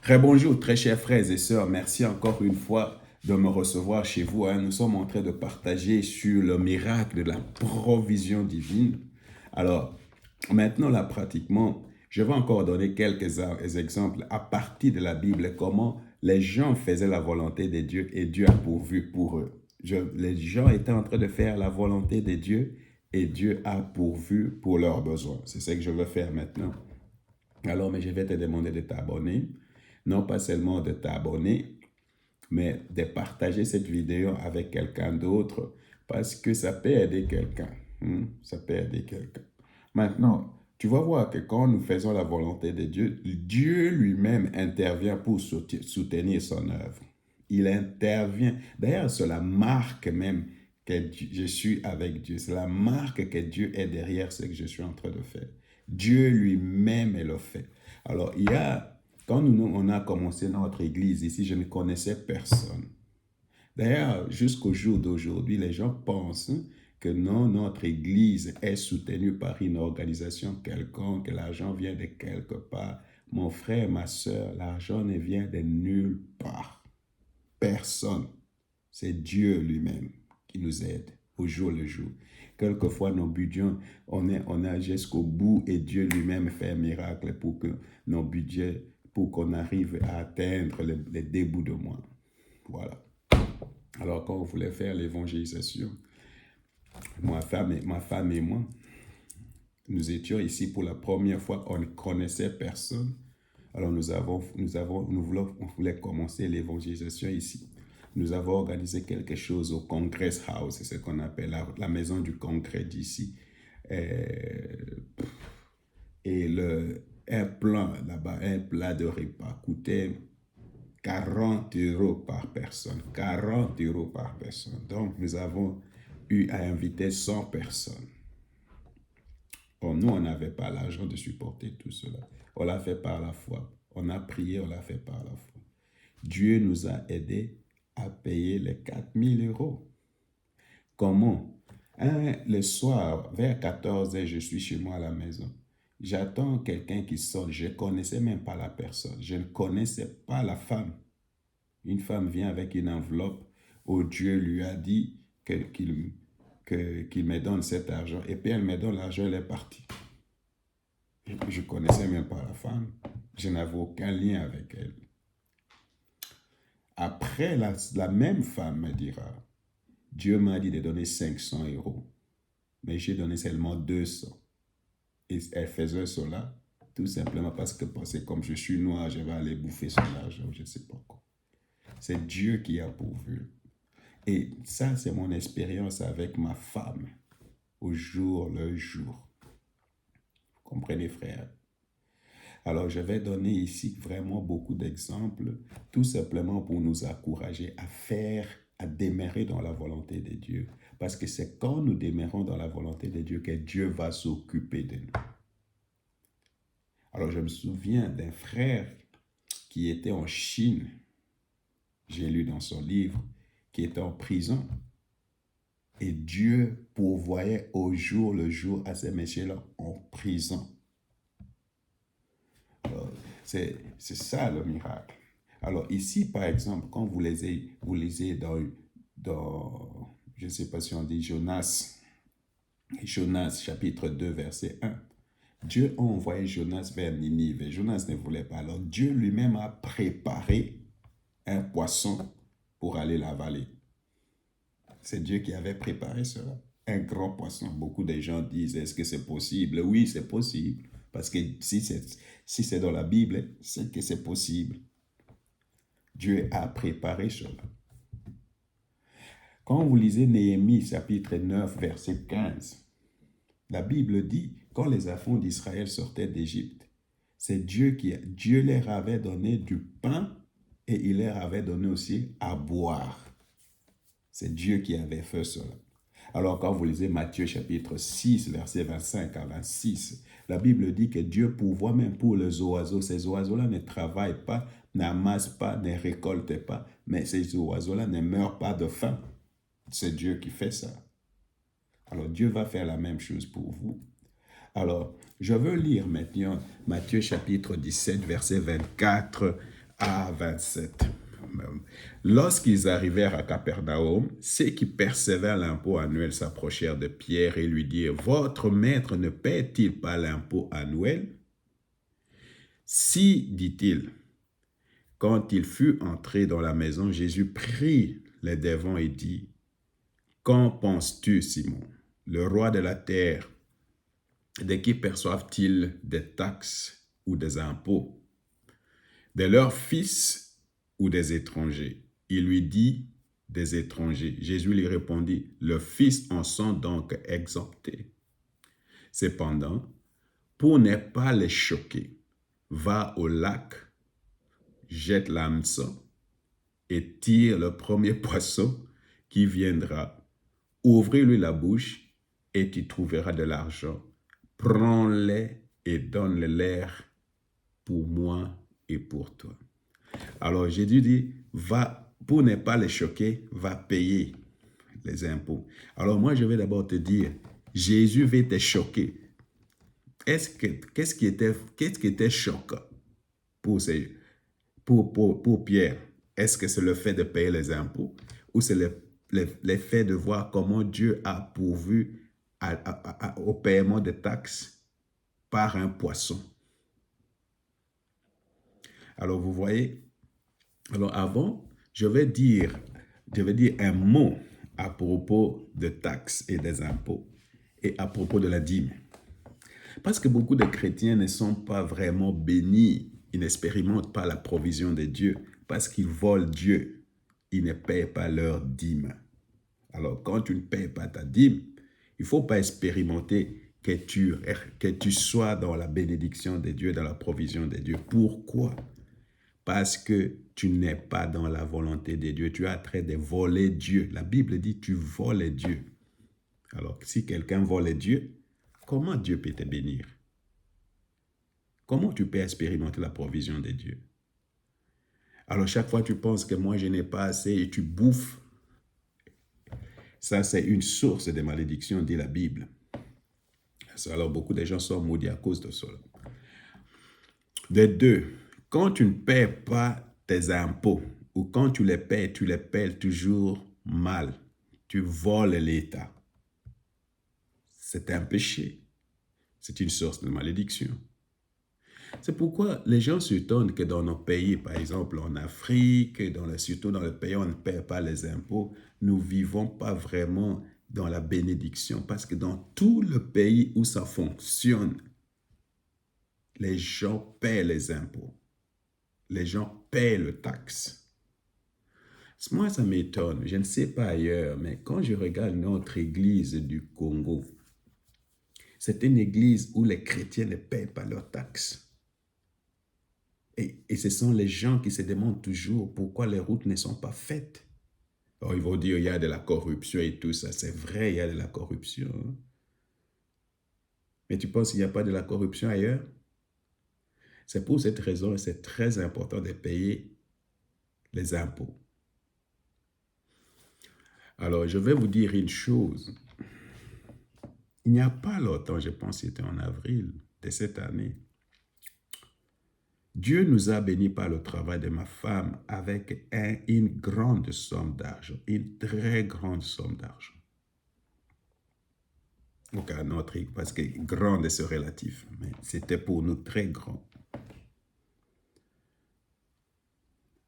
Rebonjour, très chers frères et sœurs. Merci encore une fois de me recevoir chez vous. Nous sommes en train de partager sur le miracle de la provision divine. Alors, maintenant, là, pratiquement, je vais encore donner quelques exemples à partir de la Bible, comment les gens faisaient la volonté de Dieu et Dieu a pourvu pour eux. Les gens étaient en train de faire la volonté de Dieu et Dieu a pourvu pour leurs besoins. C'est ce que je veux faire maintenant. Alors, mais je vais te demander de t'abonner. Non pas seulement de t'abonner, mais de partager cette vidéo avec quelqu'un d'autre parce que ça peut aider quelqu'un. Ça peut aider quelqu'un. Maintenant, tu vas voir que quand nous faisons la volonté de Dieu, Dieu lui-même intervient pour soutenir son œuvre. Il intervient. D'ailleurs, c'est la marque même que je suis avec Dieu. C'est la marque que Dieu est derrière ce que je suis en train de faire. Dieu lui-même le fait. Alors, quand on a commencé notre église ici, je ne connaissais personne. D'ailleurs, jusqu'au jour d'aujourd'hui, les gens pensent que non, notre église est soutenue par une organisation quelconque, que l'argent vient de quelque part. Mon frère, ma soeur, l'argent ne vient de nulle part. Personne. C'est Dieu lui-même qui nous aide au jour le jour. Quelquefois, nos budgets, on a jusqu'au bout et Dieu lui-même fait un miracle pour que nos budgets, pour qu'on arrive à atteindre les débuts de mois. Voilà. Alors, quand on voulait faire l'évangélisation, ma femme et moi, nous étions ici pour la première fois, on ne connaissait personne. Alors, on voulait commencer l'évangélisation ici. Nous avons organisé quelque chose au Congress House, c'est ce qu'on appelle la maison du congrès d'ici. Et un plan là-bas, un plat de repas coûtait 40 € par personne. 40 € par personne. Donc, nous avons eu à inviter 100 personnes. Bon, nous, on n'avait pas l'argent de supporter tout cela. On l'a fait par la foi. On a prié, on l'a fait par la foi. Dieu nous a aidés à payer les 4000 €. Comment? Le soir, vers 14h, je suis chez moi à la maison. J'attends quelqu'un qui sonne. Je ne connaissais même pas la personne. Je ne connaissais pas la femme. Une femme vient avec une enveloppe où Dieu lui a dit qu'il me donne cet argent. Et puis elle me donne l'argent, elle est partie. Je ne connaissais même pas la femme. Je n'avais aucun lien avec elle. Après, la même femme me dira, Dieu m'a dit de donner 500 €, mais j'ai donné seulement 200. Et elle faisait cela tout simplement parce que c'est comme je suis noir, je vais aller bouffer son argent, je ne sais pas quoi. C'est Dieu qui a pourvu. Et ça, c'est mon expérience avec ma femme, au jour le jour. Vous comprenez, frère? Alors, je vais donner ici vraiment beaucoup d'exemples, tout simplement pour nous encourager à demeurer dans la volonté de Dieu. Parce que c'est quand nous demeurons dans la volonté de Dieu que Dieu va s'occuper de nous. Alors, je me souviens d'un frère qui était en Chine. J'ai lu dans son livre, qui était en prison. Et Dieu pourvoyait au jour le jour à ces messieurs-là en prison. Alors, c'est ça le miracle. Alors ici, par exemple, quand vous lisez dans je ne sais pas si on dit Jonas chapitre 2, verset 1, Dieu a envoyé Jonas vers Ninive. Et Jonas ne voulait pas. Alors Dieu lui-même a préparé un poisson pour aller l'avaler. C'est Dieu qui avait préparé cela. Un grand poisson. Beaucoup de gens disent, est-ce que c'est possible? Oui, c'est possible. Parce que si c'est dans la Bible, c'est que c'est possible. Dieu a préparé cela. Quand vous lisez Néhémie, chapitre 9, verset 15, la Bible dit, quand les enfants d'Israël sortaient d'Égypte, c'est Dieu leur avait donné du pain et il leur avait donné aussi à boire. C'est Dieu qui avait fait cela. Alors quand vous lisez Matthieu chapitre 6, verset 25 à 26, la Bible dit que Dieu pourvoit même pour les oiseaux. Ces oiseaux-là ne travaillent pas, n'amassent pas, ne récoltent pas, mais ces oiseaux-là ne meurent pas de faim. C'est Dieu qui fait ça. Alors Dieu va faire la même chose pour vous. Alors, je veux lire maintenant Matthieu chapitre 17, verset 24 à 27. Lorsqu'ils arrivèrent à Capernaum, ceux qui percevaient l'impôt annuel s'approchèrent de Pierre et lui dirent, « Votre maître ne paie-t-il pas l'impôt annuel ?» Si, dit-il, quand il fut entré dans la maison, Jésus prit les devants et dit, « Qu'en penses-tu, Simon, le roi de la terre, de qui perçoivent-ils des taxes ou des impôts? De leurs fils ou des étrangers? » Il lui dit, « Des étrangers. » Jésus lui répondit, « Leurs fils en sont donc exemptés. Cependant, pour ne pas les choquer, va au lac, jette l'hameçon et tire le premier poisson qui viendra. Ouvre-lui la bouche et tu trouveras de l'argent. Prends-les et donne-les pour moi et pour toi. » Alors Jésus dit, va, pour ne pas les choquer, va payer les impôts. Alors moi, je vais d'abord te dire, Jésus veut te choquer. Qu'est-ce qui était choquant pour Pierre? Est-ce que c'est le fait de payer les impôts ou c'est le fait de voir comment Dieu a pourvu au paiement des taxes par un poisson? Alors vous voyez, alors avant, je vais dire un mot à propos de taxes et des impôts et à propos de la dîme. Parce que beaucoup de chrétiens ne sont pas vraiment bénis, ils n'expérimentent pas la provision de Dieu parce qu'ils volent Dieu, ils ne payent pas leur dîme. Alors quand tu ne payes pas ta dîme, il ne faut pas expérimenter que tu sois dans la bénédiction de Dieu, dans la provision de Dieu. Pourquoi? Parce que tu n'es pas dans la volonté de Dieu. Tu es en train de voler Dieu. La Bible dit tu voles Dieu. Alors, si quelqu'un vole Dieu, comment Dieu peut te bénir? Comment tu peux expérimenter la provision de Dieu? Alors, chaque fois tu penses que moi, je n'ai pas assez et tu bouffes. Ça, c'est une source de malédiction, dit la Bible. Alors, beaucoup de gens sont maudits à cause de cela. De deux, quand tu ne paies pas tes impôts ou quand tu les paies toujours mal. Tu voles l'État. C'est un péché. C'est une source de malédiction. C'est pourquoi les gens s'étonnent que dans nos pays, par exemple en Afrique, surtout dans le pays où on ne paie pas les impôts, nous ne vivons pas vraiment dans la bénédiction. Parce que dans tout le pays où ça fonctionne, les gens paient les impôts. Les gens paient le taxe. Moi, ça m'étonne. Je ne sais pas ailleurs, mais quand je regarde notre église du Congo, c'est une église où les chrétiens ne paient pas leurs taxes. Et ce sont les gens qui se demandent toujours pourquoi les routes ne sont pas faites. Alors, ils vont dire il y a de la corruption et tout ça. C'est vrai, il y a de la corruption. Mais tu penses qu'il n'y a pas de la corruption ailleurs? C'est pour cette raison que c'est très important de payer les impôts. Alors, je vais vous dire une chose. Il n'y a pas longtemps, je pense que c'était en avril de cette année, Dieu nous a bénis par le travail de ma femme avec une grande somme d'argent, une très grande somme d'argent. Donc, à notre, parce que grande c'est relatif, mais c'était pour nous très grand.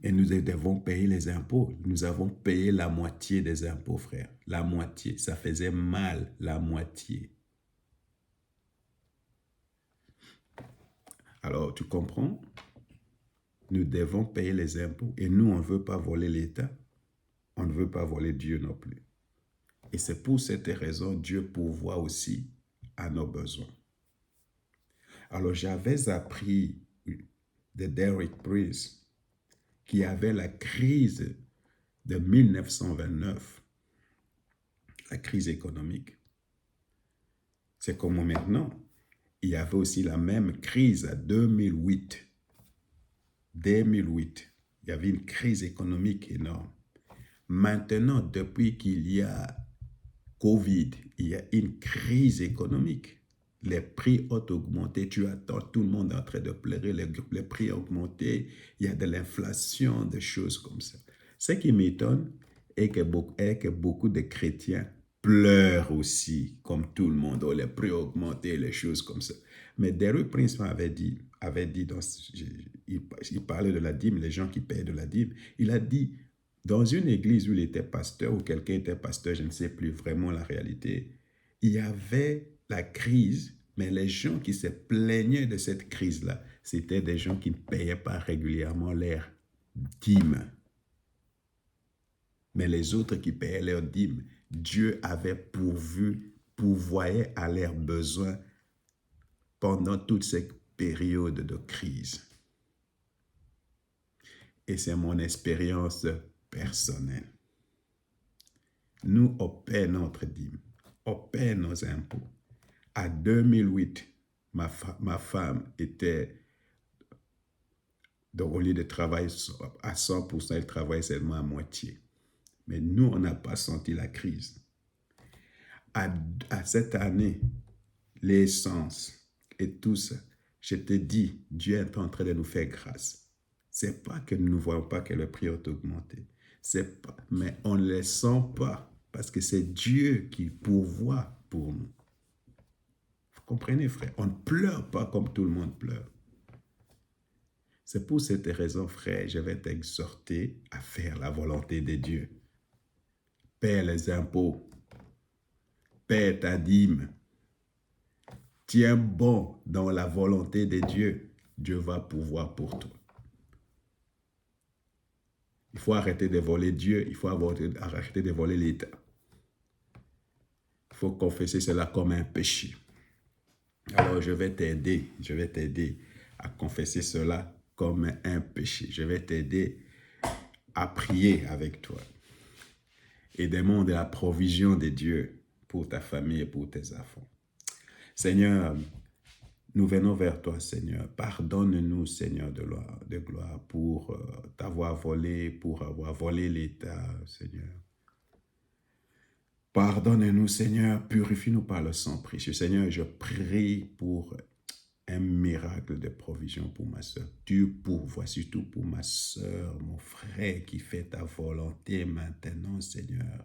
Et nous devons payer les impôts. Nous avons payé la moitié des impôts, frère. La moitié. Ça faisait mal, la moitié. Alors, tu comprends? Nous devons payer les impôts. Et nous, on ne veut pas voler l'État. On ne veut pas voler Dieu non plus. Et c'est pour cette raison, Dieu pourvoit aussi à nos besoins. Alors, j'avais appris de Derek Prince qui avait la crise de 1929, la crise économique. C'est comme maintenant. Il y avait aussi la même crise à 2008. 2008, il y avait une crise économique énorme. Maintenant, depuis qu'il y a Covid, il y a une crise économique. les prix ont augmenté, tu attends, tout le monde est en train de pleurer, les prix ont augmenté, il y a de l'inflation, des choses comme ça. Ce qui m'étonne est que beaucoup de chrétiens pleurent aussi, comme tout le monde, oh, les prix ont augmenté, les choses comme ça. Mais Derek Prince avait dit il parlait de la dîme, les gens qui paient de la dîme, il a dit, dans une église où il était pasteur, ou quelqu'un était pasteur, je ne sais plus vraiment la réalité, il y avait la crise, mais les gens qui se plaignaient de cette crise-là, c'était des gens qui ne payaient pas régulièrement leurs dîmes. Mais les autres qui payaient leurs dîmes, Dieu avait pourvoyait à leurs besoins pendant toute cette période de crise. Et c'est mon expérience personnelle. Nous, on paie notre dîme, on paie nos impôts. À 2008, ma femme était, donc au lieu de travailler à 100%, elle travaillait seulement à moitié. Mais nous, on n'a pas senti la crise. À cette année, l'essence et tout ça, je te dis, Dieu est en train de nous faire grâce. C'est pas que nous ne voyons pas que le prix a augmenté. C'est pas, mais on ne le sent pas parce que c'est Dieu qui pourvoit pour nous. Vous comprenez, frère? On ne pleure pas comme tout le monde pleure. C'est pour cette raison, frère, je vais t'exhorter à faire la volonté de Dieu. Paie les impôts. Paie ta dîme. Tiens bon dans la volonté de Dieu. Dieu va pourvoir pour toi. Il faut arrêter de voler Dieu. Il faut arrêter de voler l'État. Il faut confesser cela comme un péché. Alors, je vais t'aider à confesser cela comme un péché. Je vais t'aider à prier avec toi et demander la provision de Dieu pour ta famille et pour tes enfants. Seigneur, nous venons vers toi, Seigneur. Pardonne-nous, Seigneur de gloire, pour t'avoir volé, pour avoir volé l'État, Seigneur. Pardonne-nous, Seigneur, purifie-nous par le sang précieux. Seigneur, je prie pour un miracle de provision pour ma soeur. Tu pourvois, surtout pour ma soeur, mon frère qui fait ta volonté maintenant, Seigneur.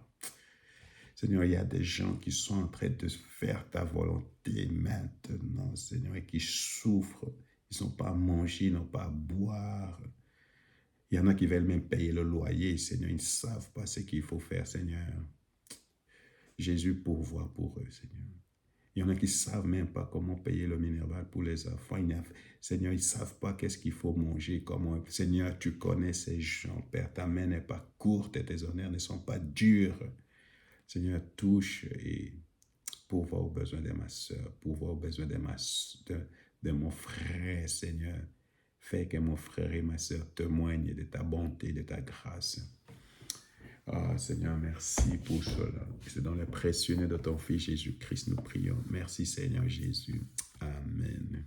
Seigneur, il y a des gens qui sont en train de faire ta volonté maintenant, Seigneur, et qui souffrent. Ils n'ont pas à manger, ils n'ont pas à boire. Il y en a qui veulent même payer le loyer, Seigneur. Ils ne savent pas ce qu'il faut faire, Seigneur. Jésus pourvoit pour eux, Seigneur. Il y en a qui ne savent même pas comment payer le minéral pour les enfants. Seigneur, ils ne savent pas qu'est-ce qu'il faut manger. Comment. Seigneur, tu connais ces gens. Père, ta main n'est pas courte et tes honneurs ne sont pas durs. Seigneur, touche et pourvois aux besoins de ma soeur, pourvois aux besoins de mon frère, Seigneur. Fais que mon frère et ma soeur témoignent de ta bonté, de ta grâce. Ah, Seigneur, merci pour cela. C'est dans le précieux nom de ton Fils Jésus-Christ nous prions. Merci, Seigneur Jésus. Amen.